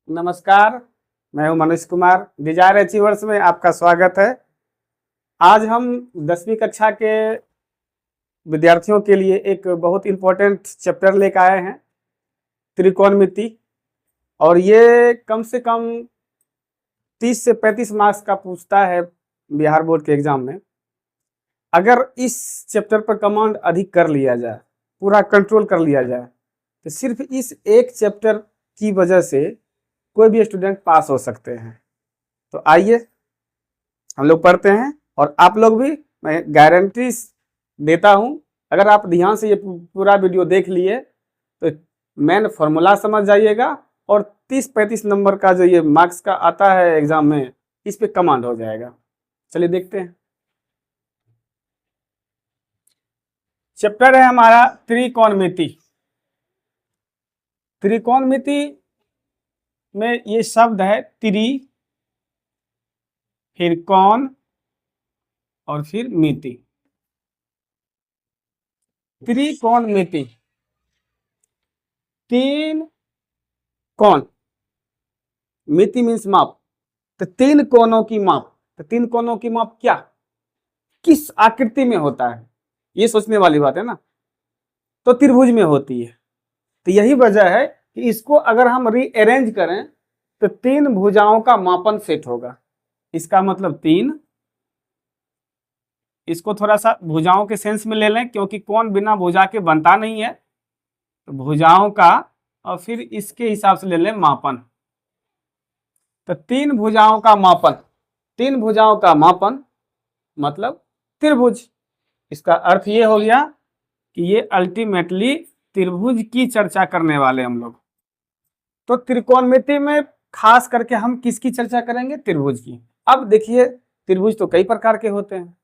नमस्कार, मैं हूं मनोज कुमार। डिजायर अचीवर्स में आपका स्वागत है। आज हम 10वीं कक्षा के विद्यार्थियों के लिए एक बहुत इम्पोर्टेंट चैप्टर लेकर आए हैं, त्रिकोणमिति। और ये कम से कम 30 से 35 मार्क्स का पूछता है बिहार बोर्ड के एग्जाम में। अगर इस चैप्टर पर कमांड अधिक कर लिया जाए, पूरा कंट्रोल कर लिया जाए, तो सिर्फ इस एक चैप्टर की वजह से कोई भी स्टूडेंट पास हो सकते हैं। तो आइए हम लोग पढ़ते हैं, और आप लोग भी, मैं गारंटी देता हूं, अगर आप ध्यान से ये पूरा वीडियो देख लिए तो मेन फॉर्मूला समझ जाइएगा, और 30-35 नंबर का जो ये मार्क्स का आता है एग्जाम में, इस पे कमांड हो जाएगा। चलिए देखते हैं। चैप्टर है हमारा त्रिकोणमिति। त्रिकोणमिति में ये शब्द है त्रि, फिर कोण और फिर मिति। त्रिकोणमिति, तीन कोण, मिति मीन्स माप, तो तीन कोणों की माप। तो तीन कोणों की माप क्या, किस आकृति में होता है, ये सोचने वाली बात है ना। तो त्रिभुज में होती है। तो यही वजह है कि इसको अगर हम रीअरेंज करें तो तीन भुजाओं का मापन सेट होगा। इसका मतलब तीन, इसको थोड़ा सा भुजाओं के सेंस में ले लें, क्योंकि कोण बिना भुजा के बनता नहीं है। तो भुजाओं का, और फिर इसके हिसाब से ले लें मापन। तो तीन भुजाओं का मापन, तीन भुजाओं का मापन मतलब त्रिभुज। इसका अर्थ ये हो गया कि ये अल्टीमेटली त्रिभुज की चर्चा करने वाले हम लोग। तो त्रिकोणमिति में खास करके हम किसकी चर्चा करेंगे, त्रिभुज की। अब देखिए, त्रिभुज तो कई प्रकार के होते हैं।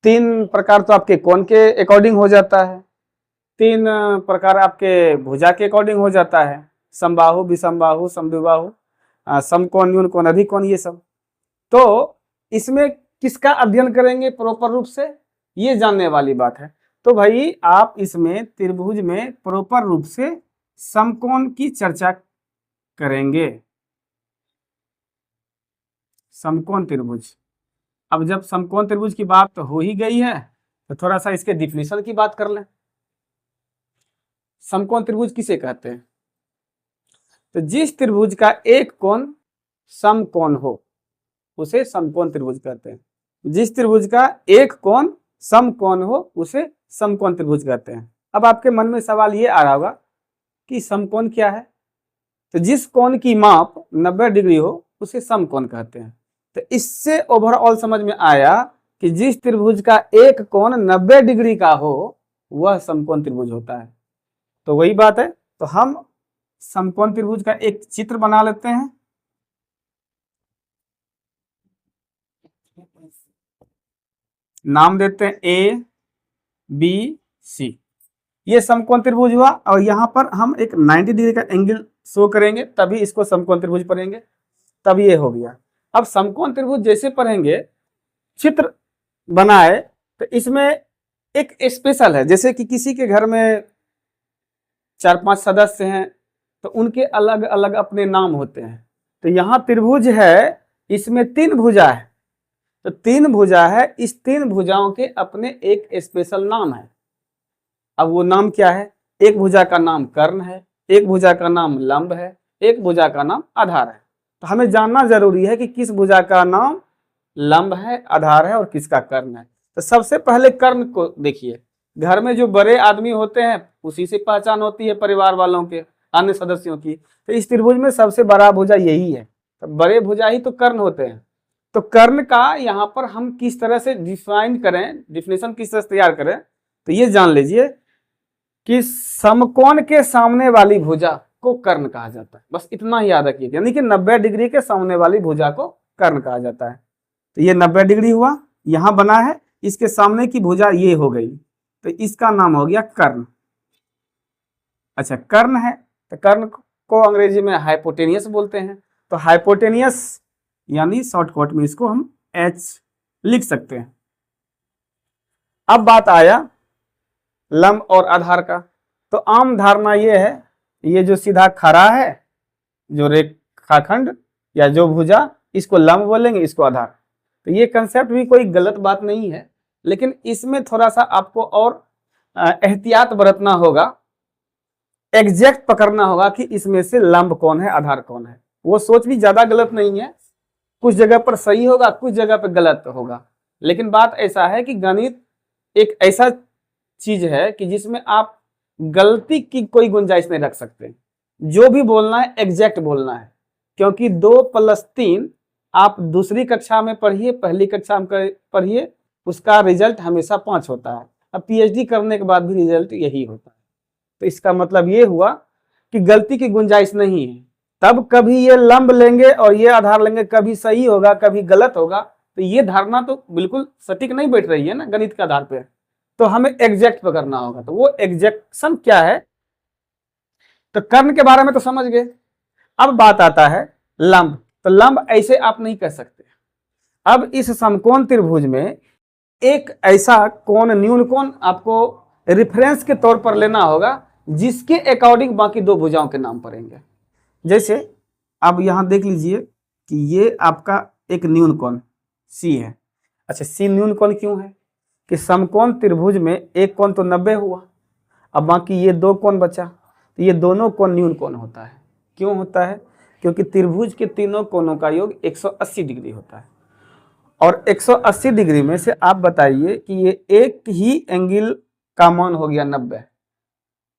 तीन प्रकार तो आपके कोण के अकॉर्डिंग हो जाता है, तीन प्रकार आपके भुजा के अकॉर्डिंग हो जाता है, समबाहु, विषमबाहु, समद्विबाहु, समकोण, न्यून कोण, अधिक कोण, ये सब। तो इसमें किसका अध्ययन करेंगे प्रॉपर रूप से, ये जानने वाली बात है। तो भाई आप इसमें त्रिभुज में प्रॉपर रूप से समकोण की चर्चा करेंगे, समकोण त्रिभुज। अब जब समकोण त्रिभुज की बात तो हो ही गई है, तो थोड़ा सा इसके डिफिनेशन की बात कर लें। समकोण त्रिभुज किसे कहते हैं? तो जिस त्रिभुज का एक कोण समकोण हो उसे समकोण त्रिभुज कहते हैं। जिस त्रिभुज का एक कोण समकोण हो उसे समकोण त्रिभुज कहते हैं। अब आपके मन में सवाल ये आ रहा होगा कि समकोण क्या है? तो जिस कोण की माप 90 डिग्री हो उसे समकोण कहते हैं। तो इससे ओवरऑल समझ में आया कि जिस त्रिभुज का एक कोण 90 डिग्री का हो वह समकोण त्रिभुज होता है। तो वही बात है। तो हम समकोण त्रिभुज का एक चित्र बना लेते हैं। नाम देते हैं ए बी सी। ये समकोण त्रिभुज हुआ, और यहां पर हम एक 90 डिग्री का एंगल शो करेंगे, तभी इसको समकोण त्रिभुज पढ़ेंगे। तब ये हो गया। अब समकोण त्रिभुज जैसे पढ़ेंगे, चित्र बनाए, तो इसमें एक स्पेशल है। जैसे कि किसी के घर में 4-5 सदस्य हैं, तो उनके अलग अलग अपने नाम होते हैं। तो यहाँ त्रिभुज है, इसमें तीन भुजा है। तो तीन भुजा है, इस तीन भुजाओं के अपने एक स्पेशल नाम है। अब वो नाम क्या है? एक भुजा का नाम कर्ण है, एक भुजा का नाम लंब है, एक भुजा का नाम आधार है। तो हमें जानना जरूरी है कि किस भुजा का नाम लंब है, आधार है, और किसका कर्ण है। तो सबसे पहले कर्ण को देखिए। घर में जो बड़े आदमी होते हैं उसी से पहचान होती है परिवार वालों के, अन्य सदस्यों की। तो इस त्रिभुज में सबसे बड़ा भुजा यही है। तो बड़े भुजा ही तो कर्ण होते हैं। तो कर्ण का यहाँ पर हम किस तरह से डिफाइन करें, डिफिनेशन किस तरह से तैयार करें, तो ये जान लीजिए कि समकोण के सामने वाली भुजा को कर्ण कहा जाता है। बस इतना ही याद रखिए, यानी कि 90 डिग्री के सामने वाली भुजा को कर्ण कहा जाता है। तो ये 90 डिग्री हुआ, यहां बना है, इसके सामने की भुजा ये हो गई, तो इसका नाम हो गया कर्ण। अच्छा, कर्ण है, तो कर्ण को अंग्रेजी में हाइपोटेनियस बोलते हैं। तो हाइपोटेनियस यानी शॉर्टकट में इसको हम एच लिख सकते हैं। अब बात आया लंब और आधार का। तो आम धारणा ये है, ये जो सीधा खड़ा है जो रेखाखंड या जो भुजा, इसको लंब बोलेंगे, इसको आधार। तो ये कंसेप्ट भी कोई गलत बात नहीं है, लेकिन इसमें थोड़ा सा आपको और एहतियात बरतना होगा, एग्जैक्ट पकड़ना होगा कि इसमें से लंब कौन है, आधार कौन है। वो सोच भी ज्यादा गलत नहीं है, कुछ जगह पर सही होगा, कुछ जगह पर गलत होगा। लेकिन बात ऐसा है कि गणित एक ऐसा चीज है कि जिसमें आप गलती की कोई गुंजाइश नहीं रख सकते। जो भी बोलना है एग्जैक्ट बोलना है, क्योंकि 2+3 आप दूसरी कक्षा में पढ़िए, पहली कक्षा में पढ़िए, उसका रिजल्ट हमेशा 5 होता है। अब पीएचडी करने के बाद भी रिजल्ट यही होता है। तो इसका मतलब ये हुआ कि गलती की गुंजाइश नहीं है। तब कभी ये लंब लेंगे और ये आधार लेंगे, कभी सही होगा कभी गलत होगा। तो ये धारणा तो बिल्कुल सटीक नहीं बैठ रही है ना गणित के आधार पर। तो हमें एग्जैक्ट पकड़ना होगा। तो वो एग्जैक्शन क्या है, तो कर्ण के बारे में तो समझ गए। अब बात आता है लंब। तो लंब ऐसे आप नहीं कर सकते। अब इस समकोण त्रिभुज में एक ऐसा कोण, न्यून कोण आपको रेफरेंस के तौर पर लेना होगा, जिसके अकॉर्डिंग बाकी दो भुजाओं के नाम पड़ेंगे। जैसे अब यहां देख लीजिए कि ये आपका एक न्यून कोण सी है। अच्छा, सी न्यून कोण क्यों है कि समकोण त्रिभुज में एक कोण तो 90 हुआ, अब बाकी ये दो कोण बचा, तो ये दोनों कोण न्यून कोण होता है। क्यों होता है? क्योंकि त्रिभुज के तीनों कोणों का योग 180 डिग्री होता है। और 180 डिग्री में से आप बताइए कि ये एक ही एंगल का मान हो गया 90,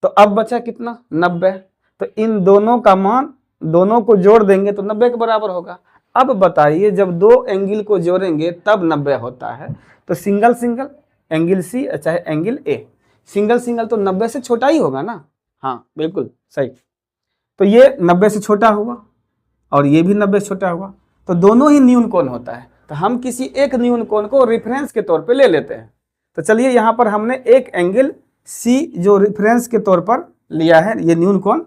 तो अब बचा कितना? 90। तो इन दोनों का मान, दोनों को जोड़ देंगे तो 90 के बराबर होगा। अब बताइए जब दो एंगल को जोड़ेंगे तब 90 होता है। तो सिंगल सिंगल, एंगल सी चाहे एंगल ए, सिंगल सिंगल तो 90 से छोटा ही होगा ना। हाँ बिल्कुल सही। तो ये 90 से छोटा हुआ और ये भी 90 से छोटा हुआ, तो दोनों ही न्यून कोण होता है। तो हम किसी एक न्यून कोण को रेफरेंस के तौर पे ले लेते हैं। तो चलिए यहाँ पर हमने एक एंगल सी जो रेफरेंस के तौर पर लिया है, ये न्यून कोण,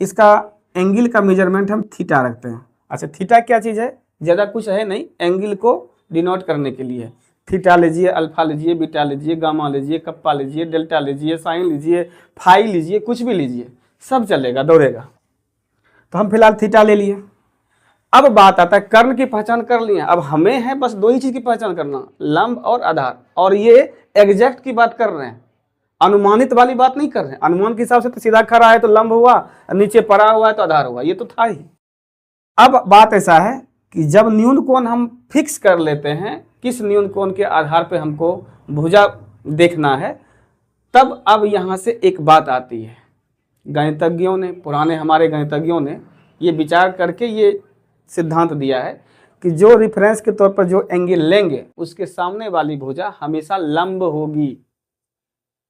इसका एंगल का मेजरमेंट हम थीटा रखते हैं। अच्छा, थीटा क्या चीज़ है? ज़्यादा कुछ है नहीं, एंगल को डिनोट करने के लिए। थीटा लीजिए, अल्फा लीजिए, बीटा लीजिए, गामा लीजिए, कप्पा लीजिए, डेल्टा लीजिए, साइन लीजिए, फाई लीजिए, कुछ भी लीजिए, सब चलेगा, दौड़ेगा। तो हम फिलहाल थीटा ले लिए। अब बात आता है कर्ण की पहचान कर लिए। अब हमें है बस दो ही चीज की पहचान करना, लंब और आधार। और ये एग्जैक्ट की बात कर रहे हैं, अनुमानित वाली बात नहीं कर रहे हैं। अनुमान के हिसाब से तो सीधा खड़ा है तो लंब हुआ, नीचे पड़ा हुआ है तो आधार हुआ, ये तो था ही। अब बात ऐसा है कि जब न्यून कोण हम फिक्स कर लेते हैं, किस न्यून कोण के आधार पर हमको भुजा देखना है, तब अब यहां से एक बात आती है। गणितज्ञों ने, पुराने हमारे गणितज्ञों ने ये विचार करके ये सिद्धांत दिया है कि जो रेफरेंस के तौर पर जो एंगल लेंगे उसके सामने वाली भुजा हमेशा लंब होगी।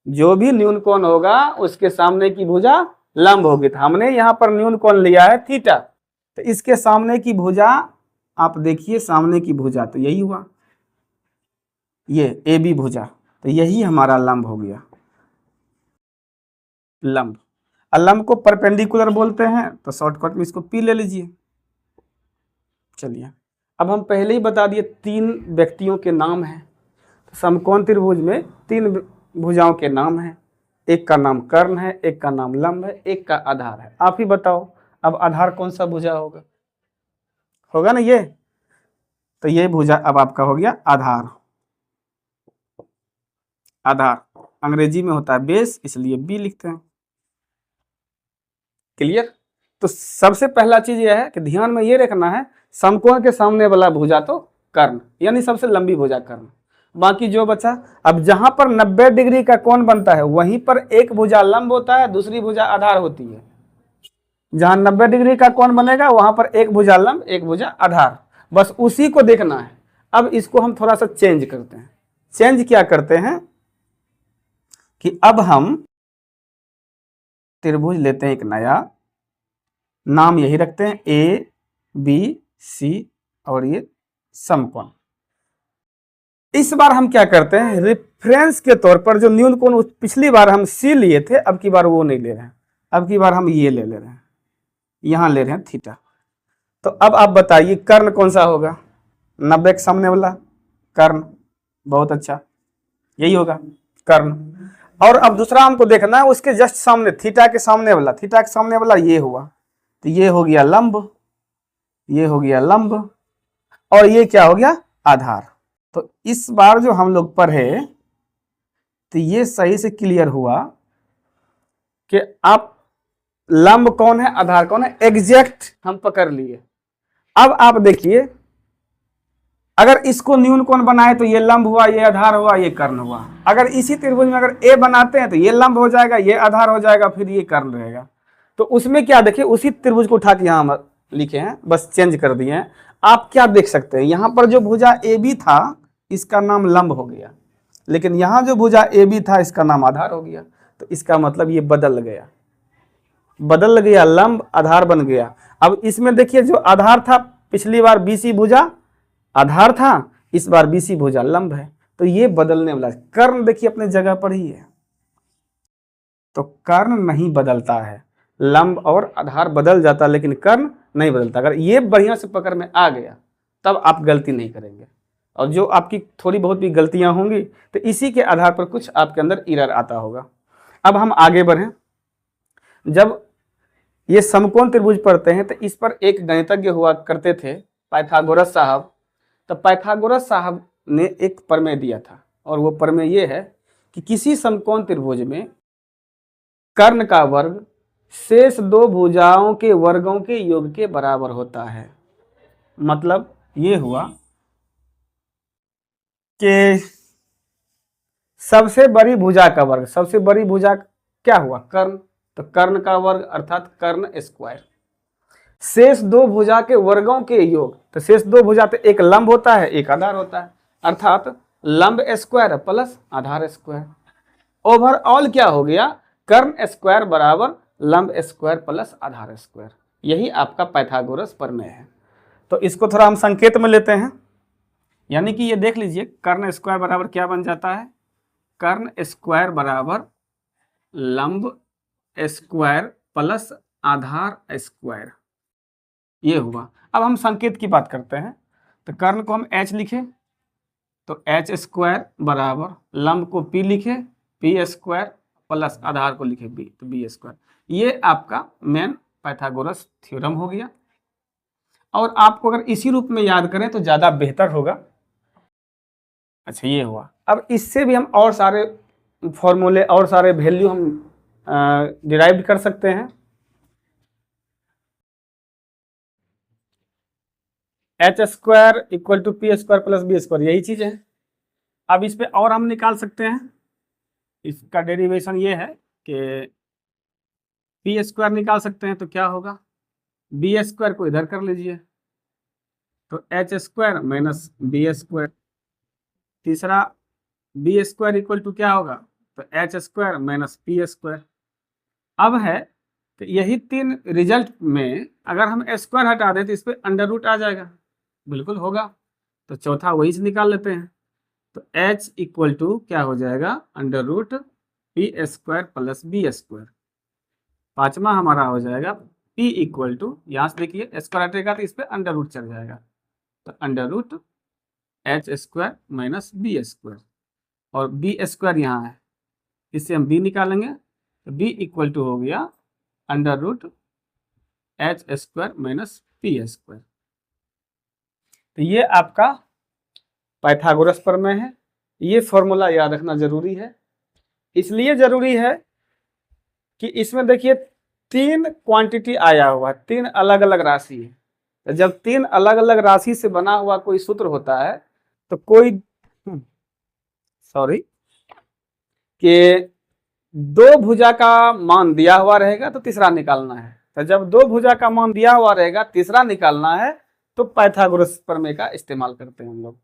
जो भी न्यून कोण होगा उसके सामने की भुजा लंब होगी। तो हमने यहाँ पर न्यून कोण लिया है थीटा, तो इसके सामने की भुजा आप देखिए, सामने की भुजा तो यही हुआ, ये ए बी भुजा, तो यही हमारा लंब हो गया, लंब। लंब को परपेंडिकुलर बोलते हैं, तो शॉर्टकट में इसको पी ले लीजिए। चलिए, अब हम पहले ही बता दिए 3 व्यक्तियों के नाम हैं। समकोण त्रिभुज में 3 भुजाओं के नाम हैं, एक का नाम कर्ण है, एक का नाम लंब है, एक का आधार है। आप ही बताओ अब आधार कौन सा भुजा होगा? होगा ना ये, तो ये भुजा अब आपका हो गया आधार। आधार अंग्रेजी में होता है बेस, इसलिए बी लिखते हैं। क्लियर? तो सबसे पहला चीज यह है कि ध्यान में ये रखना है, समकोण के सामने वाला भुजा तो कर्ण, यानी सबसे लंबी भुजा कर्ण। बाकी जो बचा, अब जहां पर 90 डिग्री का कोण बनता है वहीं पर एक भुजा लंब होता है, दूसरी भुजा आधार होती है। जहां 90 डिग्री का कोण बनेगा वहां पर एक भुजा लंब, एक भुजा आधार, बस उसी को देखना है। अब इसको हम थोड़ा सा चेंज करते हैं। चेंज क्या करते हैं कि अब हम त्रिभुज लेते हैं, एक नया नाम यही रखते हैं, ए बी सी, और ये समकोण। इस बार हम क्या करते हैं, रेफरेंस के तौर पर जो न्यून कोण पिछली बार हम सी लिए थे, अब की बार वो नहीं ले रहे हैं, अब की बार हम ये ले रहे हैं, यहां ले रहे हैं थीटा। तो अब आप बताइए कर्ण कौन सा होगा? 90 के सामने वाला कर्ण, बहुत अच्छा, यही होगा कर्ण। और अब दूसरा हमको देखना है उसके जस्ट सामने, थीटा के सामने वाला, थीटा के सामने वाला ये हुआ, तो ये हो गया लंब, ये हो गया लंब, और ये क्या हो गया आधार। तो इस बार जो हम लोग पढ़े तो ये सही से क्लियर हुआ कि आप लंब कौन है आधार कौन है एग्जैक्ट हम पकड़ लिए। अब आप देखिए अगर इसको न्यून कोण बनाए तो ये लंब हुआ, ये आधार हुआ, ये कर्ण हुआ। अगर इसी त्रिभुज में अगर ए बनाते हैं तो ये लंब हो जाएगा, ये आधार हो जाएगा, फिर ये कर्ण रहेगा। तो उसमें क्या देखिए उसी त्रिभुज को उठा के यहाँ हम लिखे हैं, बस चेंज कर दिए हैं। आप क्या देख सकते हैं यहाँ पर जो भुजा ए बी था इसका नाम लंब हो गया, लेकिन यहाँ जो भुजा ए बी था इसका नाम आधार हो गया। तो इसका मतलब ये बदल गया, बदल गया, लंब आधार बन गया। अब इसमें देखिए जो आधार था पिछली बार बीसी भुजा आधार था, इस बार बीसी भुजा लंब है, तो ये बदलने वाला। कर्ण देखिए अपने जगह पर ही है, तो कर्ण नहीं बदलता है, लंब और आधार बदल जाता लेकिन कर्ण नहीं बदलता। अगर ये बढ़िया से पकड़ में आ गया तब आप गलती नहीं करेंगे, और जो आपकी थोड़ी बहुत भी गलतियां होंगी तो इसी के आधार पर कुछ आपके अंदर एरर आता होगा। अब हम आगे बढ़ें। जब ये समकोण त्रिभुज पढ़ते हैं तो इस पर एक गणितज्ञ हुआ करते थे पाइथागोरस साहब। तो पाइथागोरस साहब ने एक प्रमेय दिया था, और वो प्रमेय ये है कि किसी समकोण त्रिभुज में कर्ण का वर्ग शेष दो भुजाओं के वर्गों के योग के बराबर होता है। मतलब ये हुआ कि सबसे बड़ी भुजा का वर्ग, सबसे बड़ी भुजा क्या हुआ कर्ण, तो कर्ण का वर्ग अर्थात कर्ण स्क्वायर, शेष दो भुजा के वर्गों के योग। तो शेष दो भुजा तो एक लंब होता है एक आधार होता है, अर्थात लंब स्क्वायर प्लस आधार स्क्वायर। ओवरऑल क्या हो गया कर्ण स्क्वायर बराबर लंब स्क्वायर प्लस आधार स्क्वायर। यही आपका पाइथागोरस प्रमेय है। तो इसको थोड़ा हम संकेत में लेते हैं, यानी कि ये देख लीजिए कर्ण स्क्वायर बराबर क्या बन जाता है, कर्ण स्क्वायर बराबर लंब स्क्वायर प्लस आधार स्क्वायर, ये हुआ। अब हम संकेत की बात करते हैं। तो कर्ण को हम h लिखें तो h स्क्वायर बराबर लंब को p लिखे p स्क्वायर प्लस आधार को लिखे b तो b स्क्वायर। ये आपका मेन पाइथागोरस थ्योरम हो गया, और आपको अगर इसी रूप में याद करें तो ज़्यादा बेहतर होगा। अच्छा ये हुआ। अब इससे भी हम और सारे फॉर्मूले और सारे वैल्यू हम डिराइव कर सकते हैं। H square equal to P square plus B square, यही चीज है। अब इस पे और हम निकाल सकते हैं, इसका डेरिवेशन ये है कि पी स्क्वायर निकाल सकते हैं तो क्या होगा, बी स्क्वायर को इधर कर लीजिए तो H square minus B square. तीसरा बी स्क्वायर इक्वल टू क्या होगा, तो H square minus P square. अब है तो यही तीन रिजल्ट में अगर हम स्क्वायर हटा दें तो इस पर अंडर रूट आ जाएगा, बिल्कुल होगा। तो चौथा वही से निकाल लेते हैं, तो h इक्वल टू क्या हो जाएगा under root P square plus B square. पांचवा हमारा हो जाएगा p इक्वल टू, यहाँ से देखिए स्क्वायर हटेगा तो इस पर अंडर रूट चल जाएगा, तो under root H square minus B square, और बी स्क्वायर यहाँ है इससे हम b निकालेंगे तो b इक्वल टू हो गया under root H square minus P square. तो ये आपका पाइथागोरस प्रमेय है। ये फॉर्मूला याद रखना जरूरी है, इसलिए जरूरी है कि इसमें देखिए तीन क्वांटिटी आया हुआ, तीन अलग अलग राशि है। तो जब तीन अलग अलग राशि से बना हुआ कोई सूत्र होता है तो कोई कि दो भुजा का मान दिया हुआ रहेगा तो तीसरा निकालना है। तो जब दो भुजा का मान दिया हुआ रहेगा तीसरा निकालना है तो पाइथागोरस प्रमेय का इस्तेमाल करते हैं हम लोग।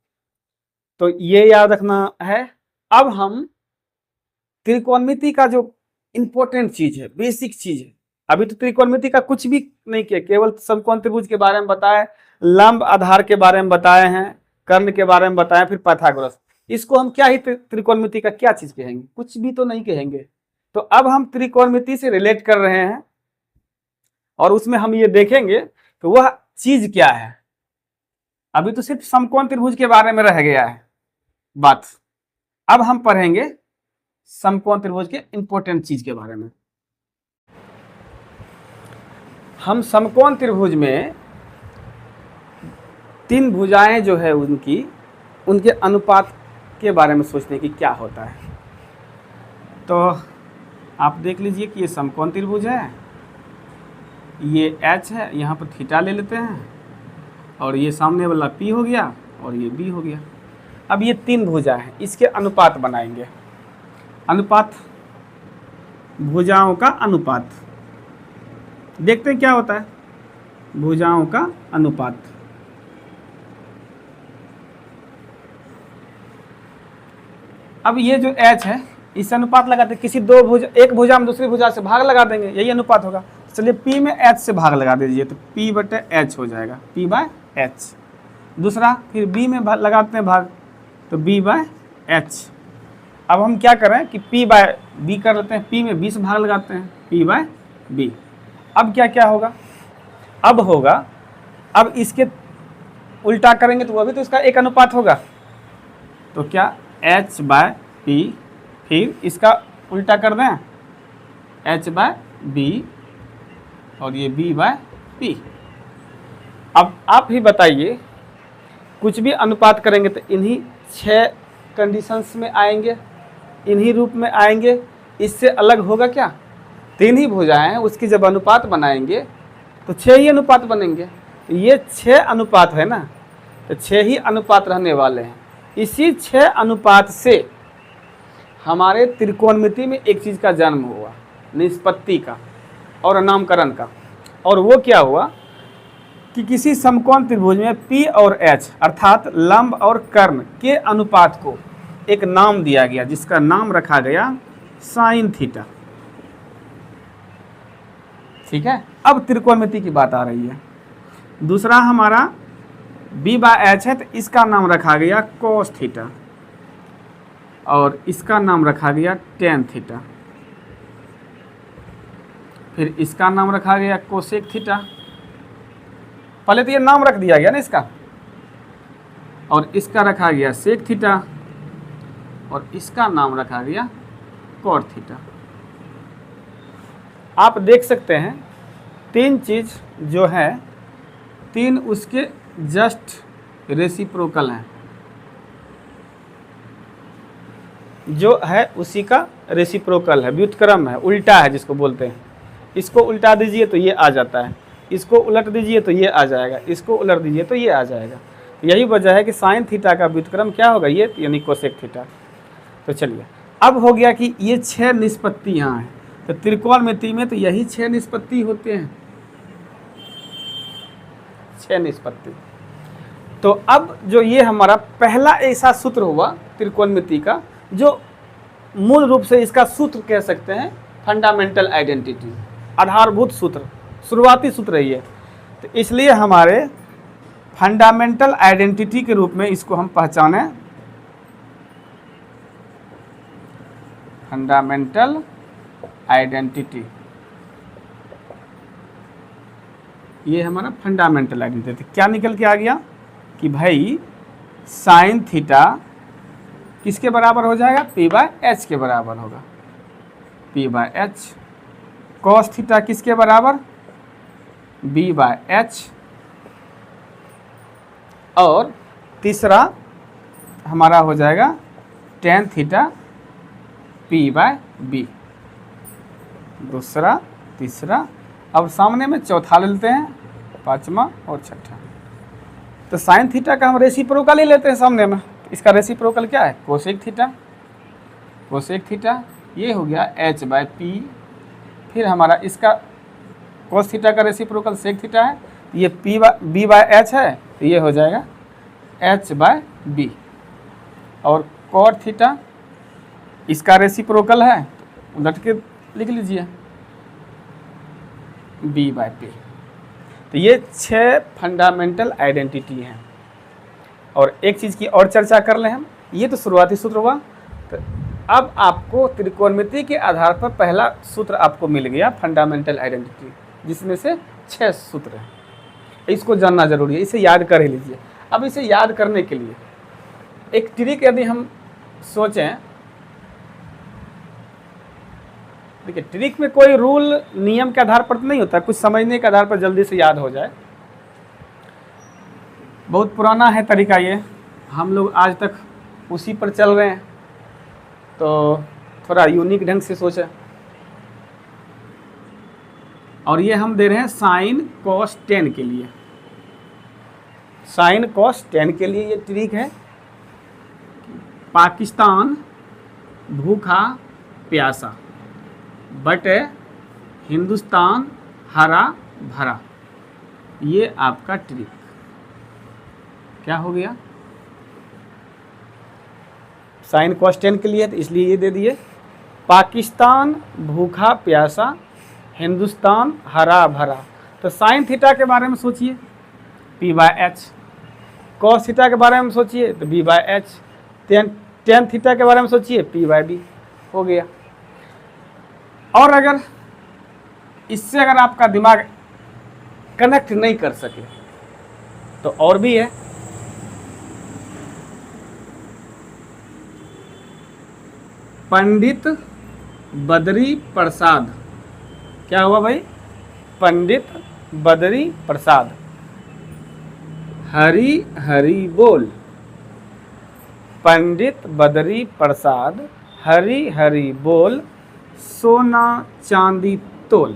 तो ये याद रखना है। अब हम त्रिकोणमिति का जो इंपॉर्टेंट चीज है, बेसिक चीज है, अभी तो त्रिकोणमिति का कुछ भी नहीं किया, केवल समकोण त्रिभुज के बारे में बताए, लंब आधार के बारे में बताए हैं, कर्ण के बारे में बताए, फिर पाइथागोरस। इसको हम क्या ही त्रिकोणमिति का क्या चीज कहेंगे, कुछ भी तो नहीं कहेंगे। तो अब हम त्रिकोणमिति से रिलेट कर रहे हैं और उसमें हम ये देखेंगे कि वह चीज क्या है। अभी तो सिर्फ समकोण त्रिभुज के बारे में रह गया है बात, अब हम पढ़ेंगे समकोण त्रिभुज के इंपॉर्टेंट चीज के बारे में। हम समकोण त्रिभुज में तीन भुजाएं जो है उनके अनुपात के बारे में सोचते हैं कि क्या होता है। तो आप देख लीजिए कि ये समकोण त्रिभुज है, ये H है, यहाँ पर थीटा ले लेते हैं, और ये सामने वाला P हो गया और ये B हो गया। अब ये तीन भुजा हैं, इसके अनुपात बनाएंगे। अनुपात, भुजाओं का अनुपात, देखते हैं क्या होता है। भुजाओं का अनुपात, अब ये जो H है इससे अनुपात लगाते हैं। किसी दो भुजा, एक भुजा में दूसरी भुजा से भाग लगा देंगे, यही अनुपात होगा। चलिए P में H से भाग लगा दीजिए तो P बटे H हो जाएगा, P बाय H। दूसरा फिर B में लगाते हैं भाग तो B बाय H। अब हम क्या करें कि P बाय B कर लेते हैं, P में B से भाग लगाते हैं, P बाय B। अब क्या क्या होगा, अब होगा, अब इसके उल्टा करेंगे तो वो भी तो इसका एक अनुपात होगा। तो क्या H बाय P, फिर इसका उल्टा कर दें H बाय B, और ये B बाय P। अब आप ही बताइए, कुछ भी अनुपात करेंगे तो इन्हीं 6 कंडीशंस में आएंगे, इन्हीं रूप में आएंगे, इससे अलग होगा क्या? तीन ही भुजाएं हैं, उसकी जब अनुपात बनाएंगे तो 6 ही अनुपात बनेंगे। तो ये 6 अनुपात है ना, तो 6 ही अनुपात रहने वाले हैं। इसी 6 अनुपात से हमारे त्रिकोणमिति में एक चीज़ का जन्म हुआ, निष्पत्ति का और नामकरण का। और वो क्या हुआ कि किसी समकोण त्रिभुज में P और H अर्थात लंब और कर्ण के अनुपात को एक नाम दिया गया, जिसका नाम रखा गया साइन थीटा। ठीक है, अब त्रिकोणमिति की बात आ रही है। दूसरा हमारा B बाय H है, तो इसका नाम रखा गया कोस थीटा, और इसका नाम रखा गया टेन थीटा, फिर इसका नाम रखा गया कोसेक थीटा। पहले तो ये नाम रख दिया गया ना इसका, और इसका रखा गया सेक थीटा, और इसका नाम रखा गया कॉट थीटा। आप देख सकते हैं तीन चीज जो है, तीन उसके जस्ट रेसिप्रोकल हैं, जो है उसी का रेसिप्रोकल है, व्युत्क्रम है, उल्टा है जिसको बोलते हैं। इसको उल्टा दीजिए तो ये आ जाता है, इसको उलट दीजिए तो ये आ जाएगा, इसको उलट दीजिए तो ये आ जाएगा। यही वजह है कि साइन थीटा का व्युत्क्रम क्या होगा, ये यानी कोसेक थीटा। तो चलिए, अब हो गया कि ये 6 निष्पत्ति यहाँ हैं, तो त्रिकोणमिति में तो यही 6 निष्पत्ति होते हैं, 6 निष्पत्ति। तो अब जो ये हमारा पहला ऐसा सूत्र हुआ त्रिकोणमिति का, जो मूल रूप से इसका सूत्र कह सकते हैं फंडामेंटल आइडेंटिटी, आधारभूत सूत्र, शुरुआती सूत्र है ये। तो इसलिए हमारे फंडामेंटल आइडेंटिटी के रूप में इसको हम पहचाने, फंडामेंटल आइडेंटिटी, ये हमारा फंडामेंटल आइडेंटिटी। क्या निकल के आ गया कि भाई साइन थीटा किसके बराबर हो जाएगा, P बाय H के बराबर होगा, P by H। Cos theta किसके बराबर, B बाय H। और तीसरा हमारा हो जाएगा tan theta P by B। दूसरा, तीसरा, अब सामने में चौथा ले लेते हैं, पांचवा और छठा। तो साइन थीटा का हम रेसिप्रोकल ही लेते हैं सामने में। इसका रेसिप्रोकल क्या है, कोसेक थीटा, कोसेक थीटा। ये हो गया H बाय P। फिर हमारा इसका कोस थीटा का रेसिप्रोकल सेक थीटा है, ये B बाय H है, तो ये हो जाएगा H बाय B। और कॉट थीटा इसका रेसिप्रोकल है, उलट के लिख लीजिए B बाय P। तो ये 6 फंडामेंटल आइडेंटिटी हैं। और एक चीज़ की और चर्चा कर लें हम, ये तो शुरुआती सूत्र हुआ। तो अब आपको त्रिकोणमिति के आधार पर पहला सूत्र आपको मिल गया फंडामेंटल आइडेंटिटी, जिसमें से 6 सूत्र हैं। इसको जानना जरूरी है, इसे याद कर ही लीजिए। अब इसे याद करने के लिए एक ट्रिक यदि हम सोचें देखिए ट्रिक में कोई रूल नियम के आधार पर तो नहीं होता, कुछ समझने के आधार पर जल्दी से याद हो जाए। बहुत पुराना है तरीका ये, हम लोग आज तक उसी पर चल रहे हैं, तो थोड़ा यूनिक ढंग से सोचा। और ये हम दे रहे हैं साइन कॉस 10 के लिए, साइन कॉस 10 के लिए ये ट्रिक है। पाकिस्तान भूखा प्यासा बट हिंदुस्तान हरा भरा, ये आपका ट्रिक क्या हो गया। साइन कॉस 10 के लिए तो इसलिए ये दे दिए, पाकिस्तान भूखा प्यासा हिंदुस्तान हरा भरा। तो साइन थीटा के बारे में सोचिए P/H, कॉस थीटा के बारे में सोचिए तो B/H, टेन थीटा के बारे में सोचिए P/B, हो गया। और अगर इससे अगर आपका दिमाग कनेक्ट नहीं कर सके तो और भी है, पंडित बद्री प्रसाद। क्या हुआ भाई, पंडित बद्री प्रसाद हरी हरी बोल, पंडित बद्री प्रसाद हरी हरी बोल, सोना चांदी तोल,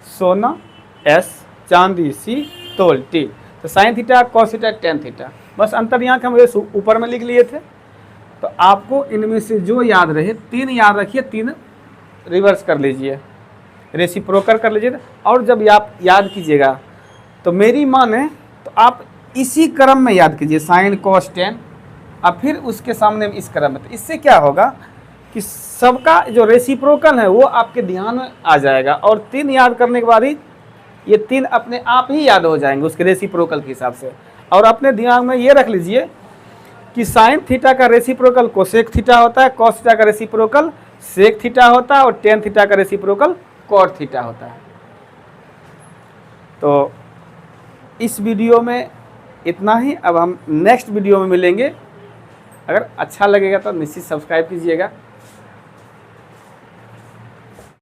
सोना S, चांदी C, तोल T। तो sine theta cos theta tan theta, बस अंतर यहाँ के हम ऊपर में लिख लिए थे। तो आपको इनमें से जो याद रहे, 3 याद रखिए, 3 रिवर्स कर लीजिए, रेसिप्रोकल कर लीजिए। और जब आप याद कीजिएगा तो मेरी माने तो आप इसी क्रम में याद कीजिए, साइन कॉस 10, और फिर उसके सामने इस क्रम में। तो इससे क्या होगा कि सबका जो रेसिप्रोकल है वो आपके ध्यान में आ जाएगा, और 3 याद करने के बाद ही ये 3 अपने आप ही याद हो जाएंगे उसके रेसिप्रोकल के हिसाब से। और अपने दिमाग में ये रख लीजिए कि साइन थीटा का रेसिप्रोकल कोसेक थीटा होता है, कॉस थीटा का रेसिप्रोकल सेक थीटा होता है, और टेन थीटा का रेसिप्रोकल कॉट थीटा होता है। तो इस वीडियो में इतना ही, अब हम नेक्स्ट वीडियो में मिलेंगे। अगर अच्छा लगेगा तो निश्चित सब्सक्राइब कीजिएगा।